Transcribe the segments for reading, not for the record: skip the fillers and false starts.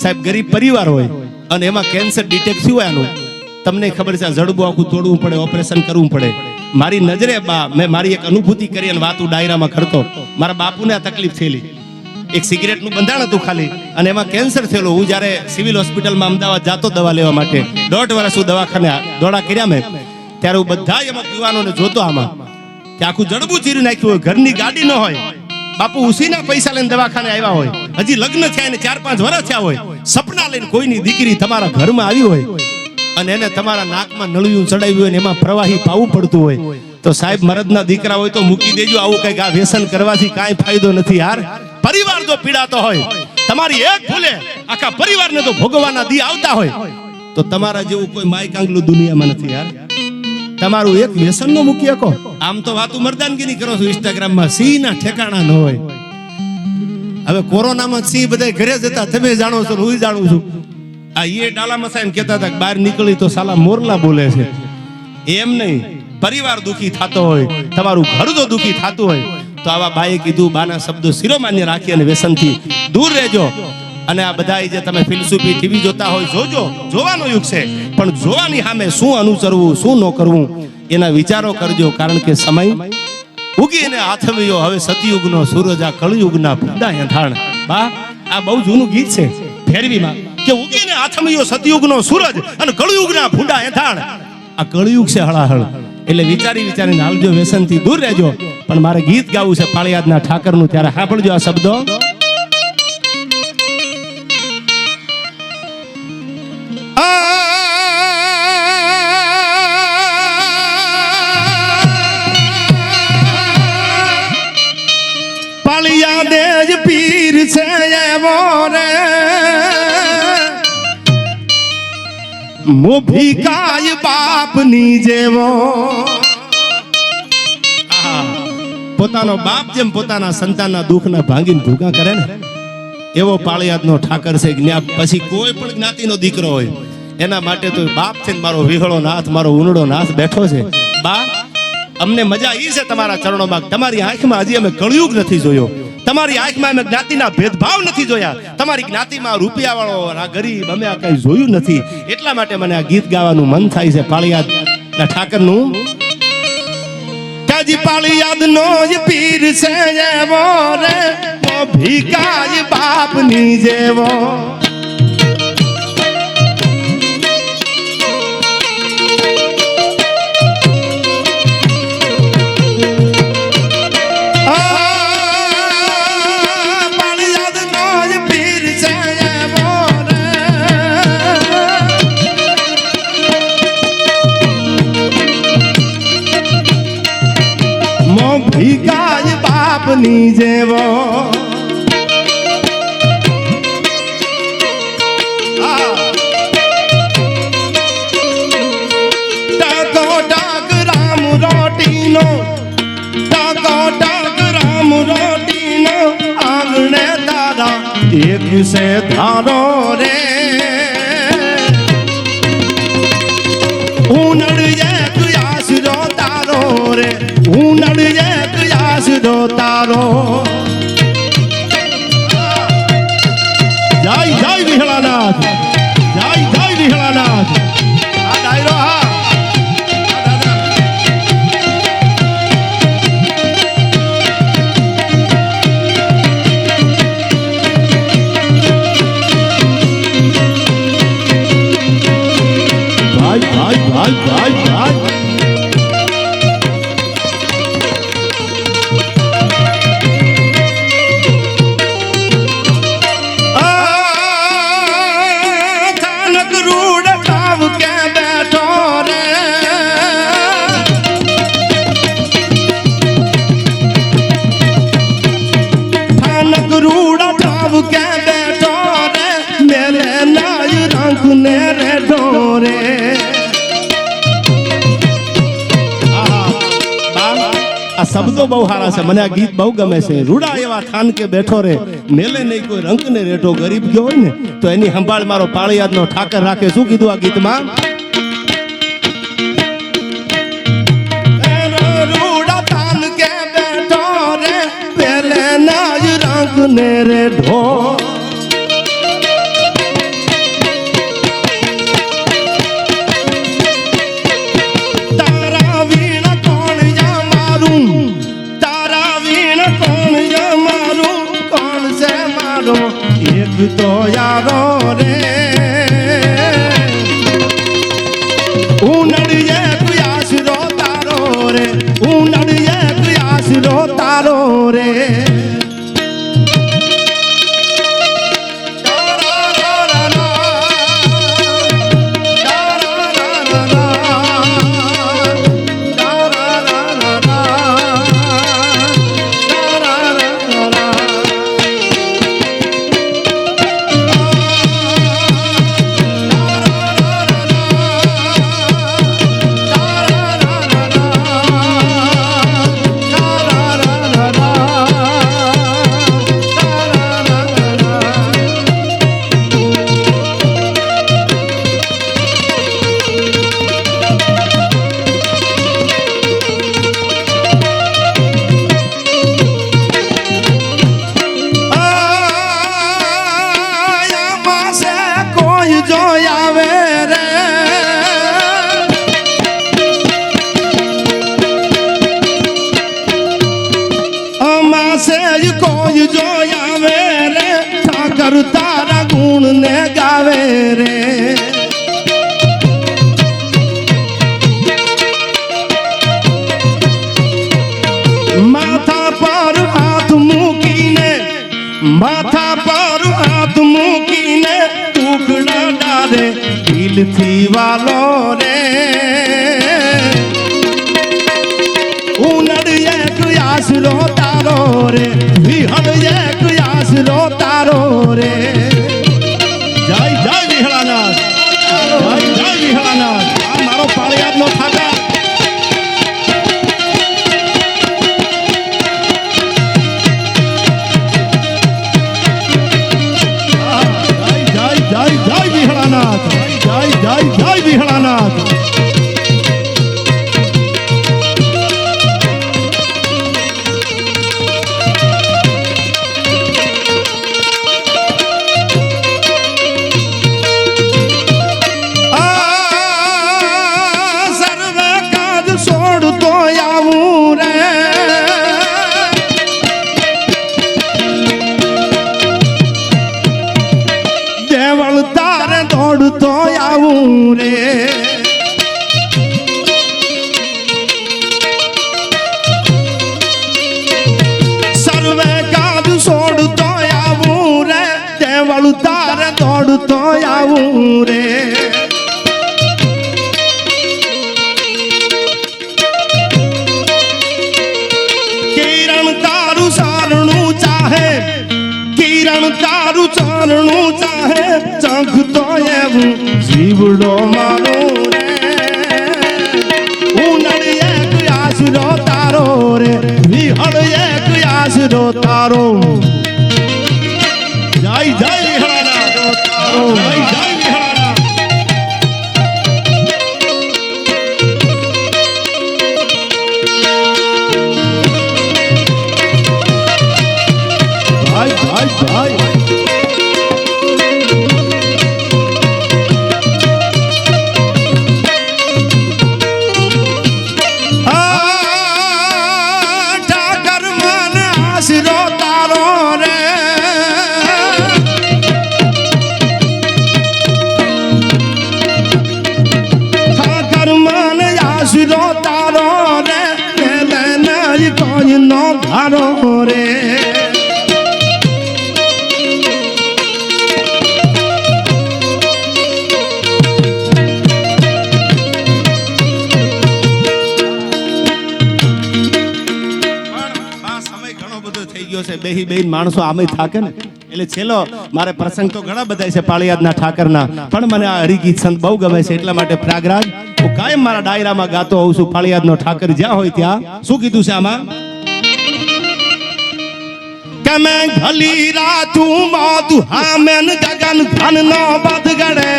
સાહેબ ગરીબ પરિવાર હોય અને એમાં કેન્સર ડિટેક્ટ થયું હોય આનું, તમને ખબર છે જડબું આખું તોડવું પડે, ઓપરેશન કરવું પડે. મારી નજરે મેં મારી એક અનુભૂતિ કરી અને વાતું ડાયરામાં કરતો. મારા બાપુને આ તકલીફ થયેલી, એક સિગરેટનું બંધાણ હતું ખાલી અને એમાં કેન્સર થયેલું. હું જ્યારે સિવિલ હોસ્પિટલમાં અમદાવાદ જાતો દવા લેવા માટે, 1.5 વર્ષ હું દવાખાને દોડા કર્યા મેં, ત્યારે હું બધા એમાં પીવાનોને જોતો આમાં કે આખું જડબું ચીરી નાખ્યું હોય, ઘરની ગાડી ન હોય, બાપુ ઉસીના પૈસા લઈને દવાખાને આવ્યા હોય, હજી લગ્ન થયા ને 4-5 વર્ષ થયા હોય, સપના લઈને કોઈની દીકરી તમારા ઘરમાં આવી હોય અને એને તમારા નાકમાં નળિયું ચડાવ્યું હોય ને એમાં પ્રવાહી પાવું પડતું હોય, તો સાહેબ મરદના દીકરા હોય તો મૂકી દેજો. આવું કઈક આ વ્યસન કરવાથી કાંઈ ફાયદો નથી યાર. પરિવાર જો પીડાતો હોય, તમારી એક ભૂલે આખા પરિવારને તો ભોગવાના દી આવતા હોય, તો તમારા જેવું કોઈ માય કાંગલું દુનિયામાં નથી યાર. તમારું એક વ્યસન નો મૂકી શકો. આમ તો વાતું મર્દાનગીની કરો છો ઇન્સ્ટાગ્રામમાં, સિંહ ના ઠેકાણા ન હોય. હવે કોરોનામાં સિંહ બધા ઘરે જતા, તમે જાણો છો, હું જાણું છું. આ એ ડાલામાં સાહેબ કહેતા હતા બહાર નીકળી તો સાલા મોરલા બોલે છે. એમ નહીં, પરિવાર દુખી થતો હોય, તમારું ઘર જો દુખી થતું હોય, તો આવા બાએ કીધું, બાના શબ્દો શિરોમાન્ય રાખી અને વ્યસનથી દૂર રહેજો. અને આ બધા જે તમે ફિલસૂફી ટીવી જોતા હોય, જોજો, જોવાનો યુગ છે, પણ જોવાની સામે શું અનુસરવું શું ન કરવું એના વિચારો કરજો. કારણ કે સમય ઉગીને હાથવ્યો, હવે સતયુગનો સૂરજ આ કળયુગના ભૂંડા હેઠાણ. બા આ બહુ જૂનું ગીત છે ફેરવીમાં, કે ઉગીને હાથવ્યો સતયુગનો સૂરજ અને કળયુગના ભૂંડા હેઠાણ. આ કળયુગ છે હળાહળ. એટલે વિચારીને હાલજો, વ્યસનથી દૂર રહેજો. પણ મારે ગીત ગાવું છે પાળિયાદના ઠાકરનું, ત્યારે સાંભળજો આ શબ્દો. પાળિયાદે જ પીર છે એવો રે, મોભી કાય બાપની જેવો. પોતાનો બાપ જેમ પોતાના સંતાનના દુઃખના ભાંગીને ભૂગા કરે ને, એવો પાળિયાદનો ઠાકર છે. પછી કોઈ પણ જ્ઞાતિનો દીકરો હોય એના માટે તો બાપ છે મારો વિહળો નાથ, મારો ઉનડો નાથ બેઠો છે. બા અમને મજા ઈ છે તમારા ચરણોમાં. તમારી આંખમાં હજી અમે કળયુગ નથી જોયો, તમારી આંખમાં અમે જ્ઞાતિના ભેદભાવ નથી જોયા, તમારી જ્ઞાતિમાં રૂપિયા વાળો આ ગરીબ અમે આ કઈ જોયું નથી. એટલા માટે મને આ ગીત ગાવાનું મન થાય છે પાળિયાદના ઠાકરનું. કાજી પાળિયાદનો જ પીર છે એવો રે, ભીકાય બાપની જેવો. ભીકાય બાપની જેવો. ટકો ટક રામ રોટીનો, ટકો ટક રામ રોટીનો, આંગણે તારા એક સે ધારો રે. ઉનડ એક આશરો તારો રે, ઉનડ એક આશરો તારો. જય જય વિહળાનાથ, જય જય વિહળાનાથ. આ ડાયરો હા ભાઈ ભાઈ ભાઈ ભાઈ ભાઈ. શબ્દો બહુ સારા છે, મને આ ગીત બહુ ગમે છે. રૂડા એવા થાન કે બેઠો રે, મેલે નહીં કોઈ રંગ ને રેઠો. ગરીબ ગયો હોય ને તો એની સંભાળ મારો પાળિયાદનો ઠાકર રાખે. શું કીધું આ ગીતમાં? રૂડા થાન કે બેઠો રે, મેલે નહીં રંગ ને રેઠો. यारो रे उनड़िए आसरो तारो रे उनड़िए आसरो तारो रे कोई जो आवे रे ठाकर तारा गुण ने गावे रे माथा पर हाथ मूकीने माथा पर हाथ मूकीने टुकड़ा डाले दिल थी वालो रे उनड़िए आसरो तारो रे विहड़िए आसरो तारो रे जय जय विहड़ानाथ जय जय विहड़ानाथ आ मारो पाळियाद नो ठाकर जय जय जय विहड़ानाथ जय जय जय विहड़ानाथ दौड़तो आऊं रे सर्वे काज छोड़तो आऊं रे देवल तार दौड़तो आऊं रे किरण तारू सारणू चाहे किरण तारू चारणू चाहे चंख तो जीवड़ो मारो रे उनड़िए आसरो तारो रे विहड़िए आसरो तारो जय जय विहड़ानाथ जय जय विहड़ानाथ जय जय जय तारो रे नहीं कोई नो धारो रे સમય ઘણો બધો થઈ ગયો છે બેહી બેહી માણસો આમે થાકે ને એટલે છેલ્લો મારે પ્રસંગ તો ઘણા બધા છે પાળિયાદના ઠાકરના પણ મને આ હરિગીત સંત બહુ ગમે છે એટલા માટે પ્રયાગરાજ હું કાયમ મારા ડાયરામાં ગાતો હોઉં છું પાળિયાદનો ઠાકર જ્યાં હોય ત્યાં શું કીધું છે આમાં કે મેં ઘલી રાતું મોત હા મેન ગગન ઘન નો બદ ગડે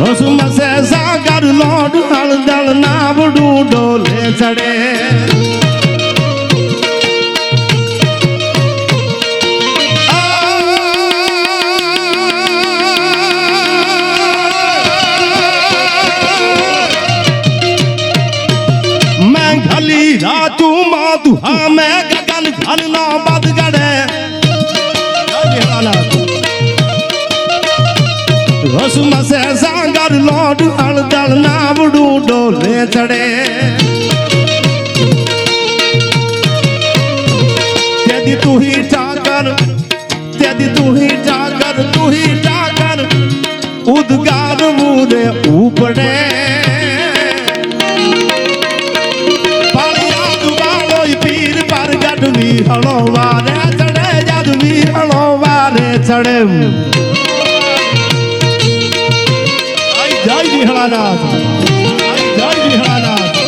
रसम से सागर लोड हलदल नावडू डोले चढ़े घली रातू माधु हमें गगन घन ना बद गड़े रसम से सागर लौट हड़दल नावड़ू डोले चढ़े तेदी तू ही ठाकर उद्गार मुरे ऊपड़े पालियाद वालो पीर पर गढ़वी हलो वारे चढ़े जदवी हलो वारे चढ़े जय विहलानाथ जय विहलानाथ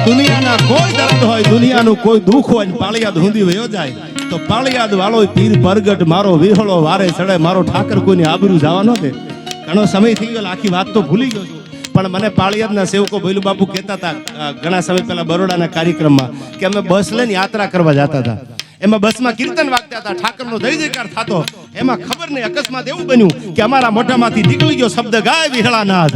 दुनिया कोई दर्द हो दुनिया कोई दुख हो पालियाद हुंदी वयो जाए तो पालियाद वालो पीर परगट मारो विहळो वारे चढ़े मारो ठाकर कोई आबरू जवा न दे घणो समय थी गयो आखी बात तो भूली गयो पण मने पालियादना सेवको भैलू बापू कहता था घणा समय पहला बरोडाना कार्यक्रममां के अमे बस लईने यात्रा करवा जाता था एमां बसमां कीर्तन वागता था ठाकरनो जय जयकार थातो एमां खबर नहीं अकस्मात एवुं बन्युं के अमारा मोढामांथी निकળી गयो शब्द गाय विहळानाथ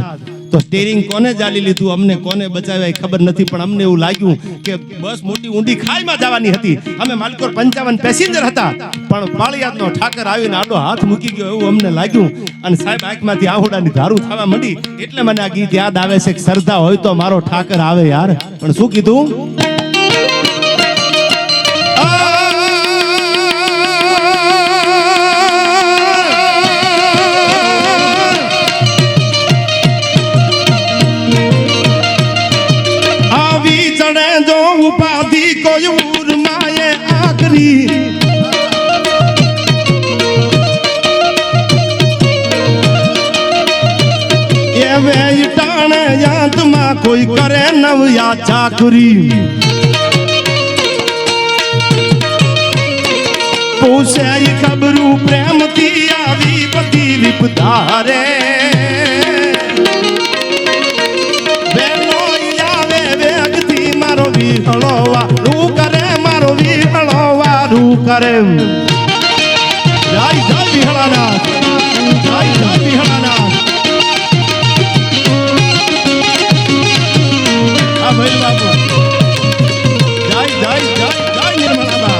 तो स्टीयरिंग कोने जाली लीधुं अमने कोने बचाव्या खबर नहीं पण अमने एवुं लाग्युं के बस मोटी ऊंडी खाईमां जवानी हती अमे मालकोर 55 पेसेंजर हता पण पाळियादनो ठाकर आवीने आडो हाथ मूकी गयो एवुं अमने लाग्युं अने साहेब आंखमांथी आहुडानी धारू थवा मंडी એટલે મને આ ગીત યાદ આવે છે કે સરદા હોય તો મારો ઠાકર આવે यार पण શું કીધું उपाधि कोई उर्माए आखरी ये वे टाणे याद मां कोई करे नव या चाकरी पूछे खबरू प्रेम की आवी पति विपदारे करे जय जय विहलानाथ जय जय विहलानाथ आ भाई बाबू जय जय जय जय निर्मला बा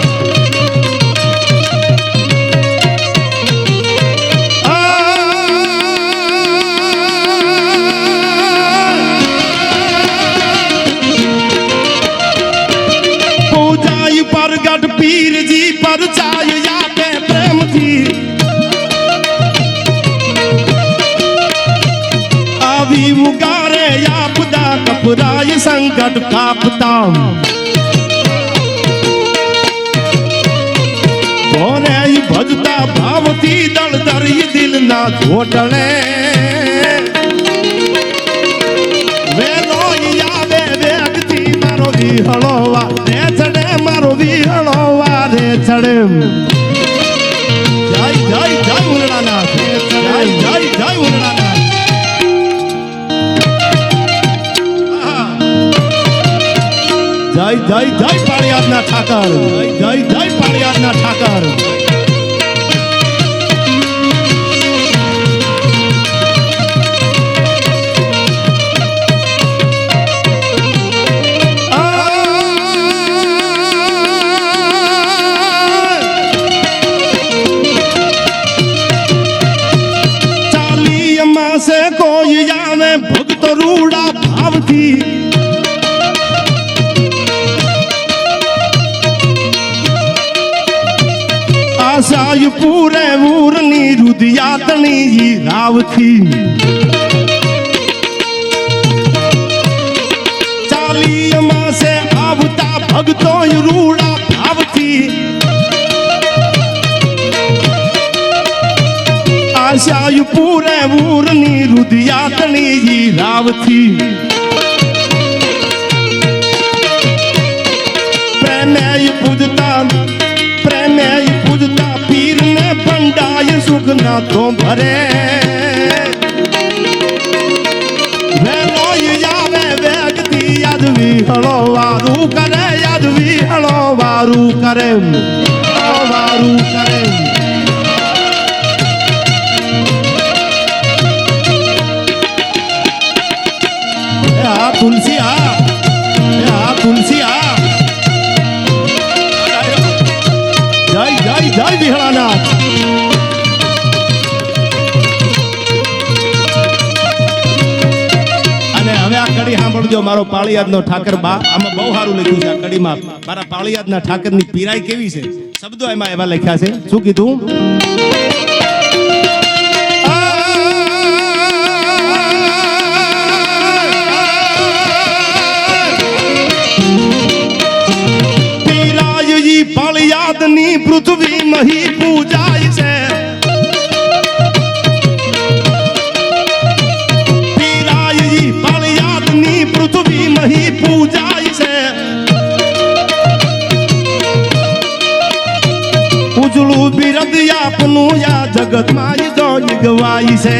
पूजाई परगट पीर जी पर चाय या पे प्रेम थी आवी मुगारे या पुदा कपुराय संकट कापताम बोने भजता भावती दल दरी दिल ना घोटले वे लोई आवे वेगती मारो विहळोवा रे चढ़े मारो विहळोवा रे चढ़े जय जय जय उलड़ानाथ जय जय जय उलड़ानाथ जय जय जय पाळियादना ठाकर जय जय पाळियादना ठाकर से कोई जावे भक्त रूड़ा भाव थी आशाय पूरे ऊरनी रुदियातनी राव थी चालीमा से आवता भक्तों रूड़ा भाव थी आशाय पूरे ऊरनी रुदियातनी राव थी प्रेमय पूजता पीर ने बंडाय सुख ना तो भरे वे लोई जावे वेगती यादवी हलो वारू करे यादवी हलो વારું કરે વારું કરે આ તુલસી આ તુલસી જય જય જય વિહળાનાથ અને હવે આ કડી સાંભળજો મારો પાળિયાદનો ઠાકર બા આમાં બહુ સારું લખ્યું છે આ કડીમાં મારા પાળિયાદના ઠાકરની પીરાઈ કેવી છે શબ્દો એમાં એવા લખ્યા છે શું કીધું પાળિયાદની પૃથ્વી મહી પૂજાય છે પીરાયજી પાળિયાદની પૃથ્વી મહી પૂજાય છે ઉજળું બિરદ આપનું યા જગતમાં જોઈ ગવાય છે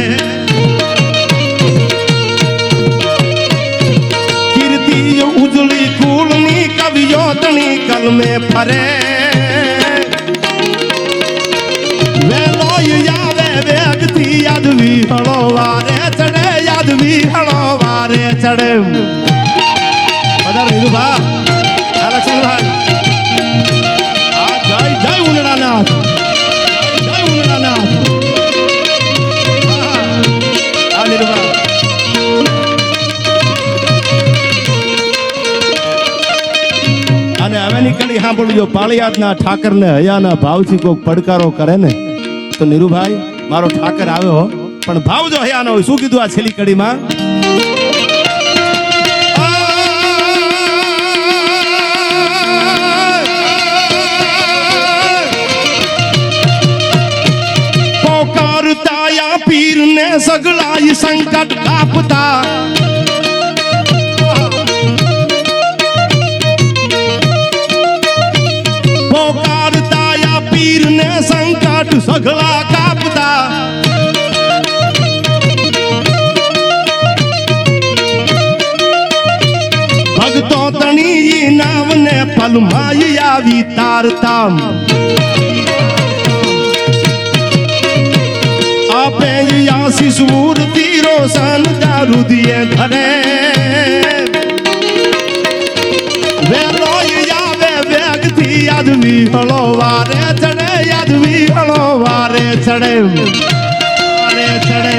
કીર્તિ ઉજળી કુળની કવિયોતની કલમે ફરે યાદવી હળો વારે ચડે યાદવી હળો વારે ચડે પધાર વિરુભા લક્ષ્મણભાઈ જય જય ઉનડાનાથ જય ઉનડાનાથ આ વિરુભા અને હવેની કડી સાંભળજો પાળિયાદના ઠાકરને હયાના ભાવથી કોઈક પડકારો કરે ને તો નીરુભાઈ મારો ઠાકર આવ્યો પણ ભાવ જો હયાનો હોય શું કીધું આ છેલ્લી કડીમાં પોકારતા યા પીરને સગળાય સંકટ કાપતા પોકારતા યા પીરને સંકટ સગળા કાપતા ભગતો તણી નામને પલમાઈ આવી તારતા આપે આશીષ મૂર્તિ રોશન દારૂદીએ ઘરે વેલો આવે વેગથી યાદવી હળો વારે ચડે યાદવી હળો વારે ચડે વારે ચડે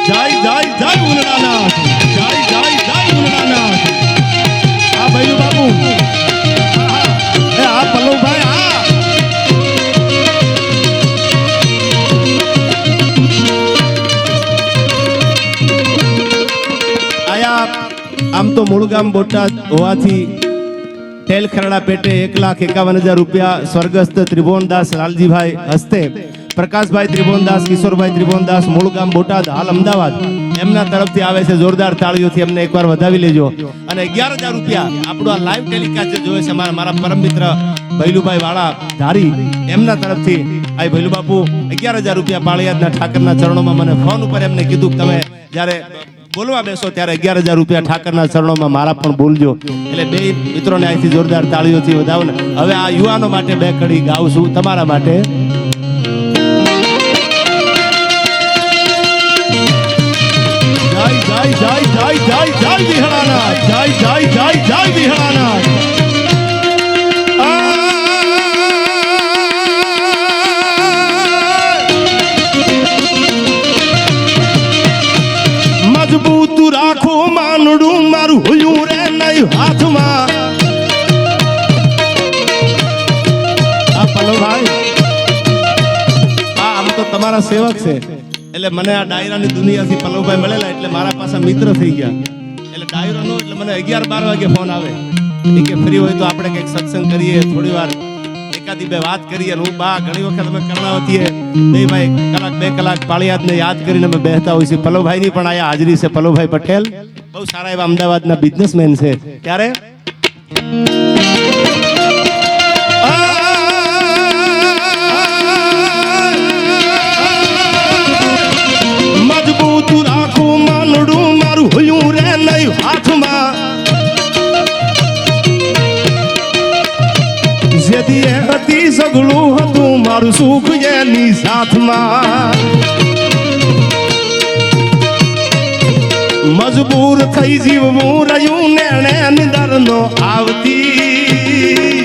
જય જય જય ઉનડાનાથ જય જય જય ઉનડાનાથ આ ભાઈ બાબુ આ પલ્લવભાઈ આમ તો મૂળ ગામ બોટાદ હોવાથી ટેલખરડા પેટે 1,51,000 રૂપિયા સ્વર્ગસ્થ ત્રિભુવનદાસ લાલજીભાઈ હસ્તે પ્રકાશભાઈ ત્રિભુવનદાસ કિશોરભાઈ ત્રિભુવનદાસ મૂળ ગામ બોટાદ હાલ અમદાવાદ એમના તરફથી આવે છે જોરદાર તાળીઓથી એમને એકવાર વધાવી લેજો અને 11,000 રૂપિયા આપણું આ લાઈવ ટેલિકાસ્ટ જે જોવે છે મારા પરમ મિત્ર ભૈલુભાઈ વાળા ધારી એમના તરફથી આ ભૈલુ બાપુ 11,000 રૂપિયા પાળિયાદના ઠાકરના ચરણોમાં મને ફોન ઉપર એમને કીધું કે તમે જ્યારે બોલવા બેસો ત્યારે 11,000 રૂપિયા ઠાકરના ચરણોમાં મારા પણ બોલજો એટલે બે મિત્રોને અહીંથી જોરદાર તાળીઓથી વધાવો ને હવે આ યુવાનો માટે બે કડી ગાઉં છું તમારા માટે જય જય જય જય જય જય વિહળાનાથ જય જય જય જય વિહળાનાથ મજબૂત રાખો માનડું મારું હોયું રે નહીં હાથમાં આ પલ્લવભાઈ આમ તો તમારા સેવક છે એટલે મને આ ડાયરાની દુનિયાથી પલ્લવભાઈ મળેલા એટલે મારા પાસે મિત્ર થઈ ગયા એટલે ડાયરો નો એટલે મને 11-12 વાગે ફોન આવે કે ફ્રી હોય તો આપણે કંઈક સત્સંગ કરીએ થોડી વાર એકાદી બે વાત કરીએ હું બા ઘણી વખત અમે કર્ણાવતીએ બે ભાઈ કલાક 2 કલાક પાળિયાદને યાદ કરીને અમે બેહતા હોય છે પલ્લવભાઈની પણ આયા હાજરી છે પલ્લવભાઈ પટેલ બહુ સારા એવા અમદાવાદના બિઝનેસમેન છે ત્યારે મજબૂત રાખું માનડું મારું હોયું રે નહીં હાથમાં પગલું હતું મારું સુખ એની સાથમાં મજબૂર થઈ જીવવું રહ્યું નેણે નિદર નો આવતી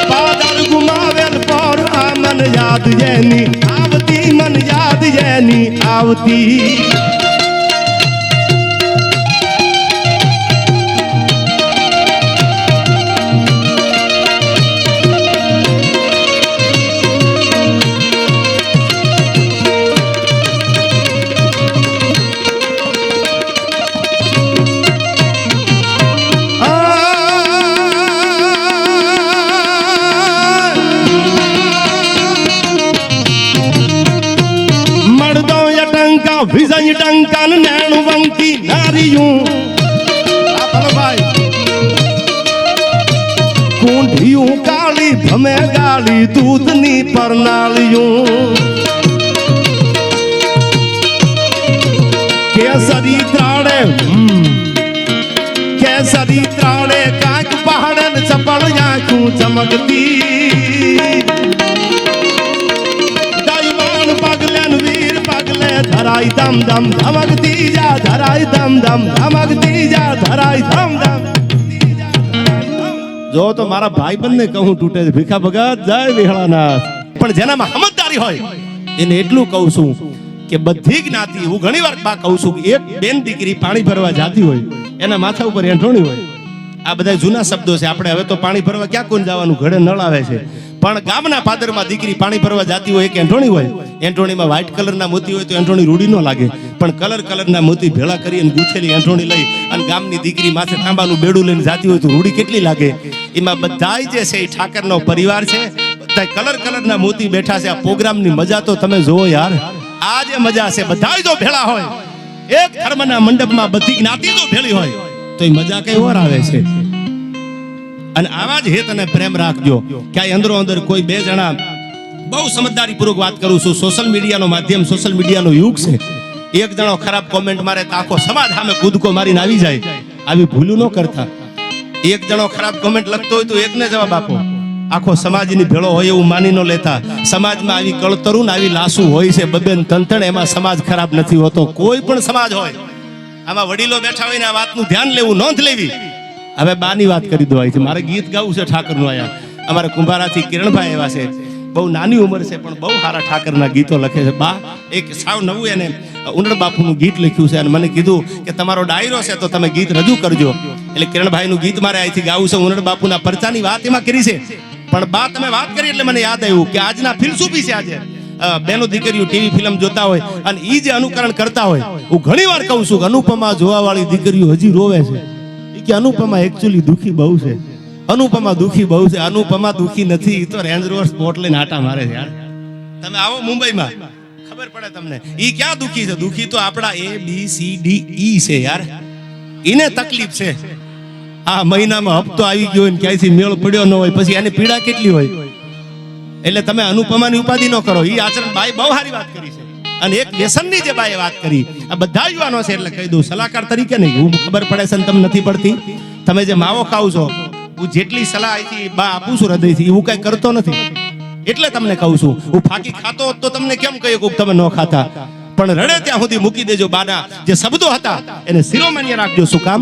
પાદર ગુમાવેલ પર આ મન યાદ એની આવતી મન યાદ એની આવતી વિજય ડંકન નેણું વંકી નારિયું કુંઢિયું કાળી ભમે ગાળી દૂધની પરનાળિયું કેસરી ત્રાળે કાંક પહાડ ચપળ આંખું ચમકતી ધરાઈ ધમ ધમ ધમકતી જા ધરાઈ ધમ ધમ ધમકતી જા ધરાઈ ધમ ધમ જો તો મારા ભાઈબંધને કહું તૂટે છે ભીખા ભગત જય વિહળાનાથ પણ જેનામાં સમજદારી હોય એને એટલું કહું છું કે બધી જ્ઞાતિ હું ઘણી વાર બા કહું છું કે એક બેન દીકરી પાણી ભરવા જાતી હોય એના માથા ઉપર એંઠોણી હોય આ બધા જૂના શબ્દો છે આપણે હવે તો પાણી ભરવા ક્યાં કોણ જવાનું ઘરે નળ આવે છે પણ ગામના પાદરમાં દીકરી પાણી ભરવા જાતી હોય એક એંઠોણી હોય એંઠોણીમાં વ્હાઈટ કલરના મોતી હોય તો એંઠોણી રૂડી ન લાગે પણ કલરના મોતી ભેળા કરી અને ગૂંથેલી એંઠોણી લઈ અને ગામની દીકરી માથે તાંબાનું બેડું લઈને જાતી હોય તો રૂડી કેટલી લાગે એમાં બધાય જે છે એ ઠાકરનો પરિવાર છે બધા કલરના મોતી બેઠા છે આ પ્રોગ્રામની મજા તો તમે જોવો યાર આ જે મજા છે બધાય જો ભેળા હોય એક ધર્મના મંડપમાં બધી જ્ઞાતિ જો ભેળી હોય તો એ મજા કઈ ઓર આવે છે અને આવા જ હેત અને પ્રેમ રાખજો ક્યાંય અંદરો અંદર કોઈ બે જણા બહુ સમજદારી પૂર્વક વાત કરું છું સોશિયલ મીડિયાનો માધ્યમ સોશિયલ મીડિયાનો યુગ છે એક જણો ખરાબ કોમેન્ટ મારે તો આખો સમાજ સામે કૂદકો મારીને આવી જાય આવી ભૂલું ન કરતા એક જણો ખરાબ કોમેન્ટ લખતો હોય તો એકને જવાબ આપો આખો સમાજની ભેળો હોય એવું માની ન લેતા સમાજમાં આવી કળતરું આવી લાસુ હોય છે બબેન તંતણ એમાં સમાજ ખરાબ નથી હોતો કોઈ પણ સમાજ હોય આમાં વડીલો બેઠા હોય ને આ વાતનું ધ્યાન લેવું નોંધ લેવી હવે બાની વાત કરી દો છે મારે ગીત ગાવું છે ઠાકરનું આયા અમારા કુંભારાથી કિરણભાઈ એવા છે બહુ નાની ઉંમર છે પણ બહુ સારા ઠાકરના ગીતો લખે છે બા એક સાવ નવું એને ઉંડર બાપુનું ગીત લખ્યું છે અને મને કીધું કે તમારો ડાયરો છે તો તમે ગીત રજૂ કરજો એટલે કિરણભાઈનું ગીત મારે અહીંથી ગાવું છે ઉંડર બાપુના પરચાની વાત એમાં કરી છે પણ બા તમે વાત કરી એટલે મને યાદ આવ્યું કે આજના ફિલસૂફી છે આજે બેનો દીકરીઓ ટીવી ફિલ્મ જોતા હોય અને ઈ જે અનુકરણ કરતા હોય હું ઘણી વાર કહું છું કે અનુપમા જોવા વાળી દીકરીઓ હજી રોવે છે કે અનુપમા એકચ્યુઅલી દુખી બહુ છે અનુપમા દુખી બહુ છે અનુપમા દુખી નથી તો રેન્જ રોવર સ્પોર્ટ લઈને આટા મારે છે યાર તમે આવો મુંબઈમાં ખબર પડે તમને ઈ ક્યાં દુખી છે દુખી તો આપણા ABCDE છે યાર એને તકલીફ છે આ મહિનામાં હપ્તો આવી ગયો ને ક્યાંયથી મેળ પડ્યો ન હોય પછી એને પીડા કેટલી હોય એટલે તમે અનુપમાની ઉપાધિ ન કરો ઈ આચરણ બાઈ બહુ સારી વાત કરી છે અને એક વ્યસનની જે બાએ વાત કરી આ બધા યુવાનો છે એટલે કહી દઉં સલાહકાર તરીકે નહીં હું ખબર પડે છે ને તમને નથી પડતી તમે જે માવો ખાવ છો હું જેટલી સલાહ અહીંથી બા આપું છું હૃદયથી હું કઈ કરતો નથી એટલે તમને કહું છું હું ફાકી ખાતો હોત તો તમને કેમ કહ્યું કે તમે ન ખાતા પણ રડે ત્યાં સુધી મૂકી દેજો બાના જે શબ્દો હતા એને શિરોમાન્ય રાખજો શું કામ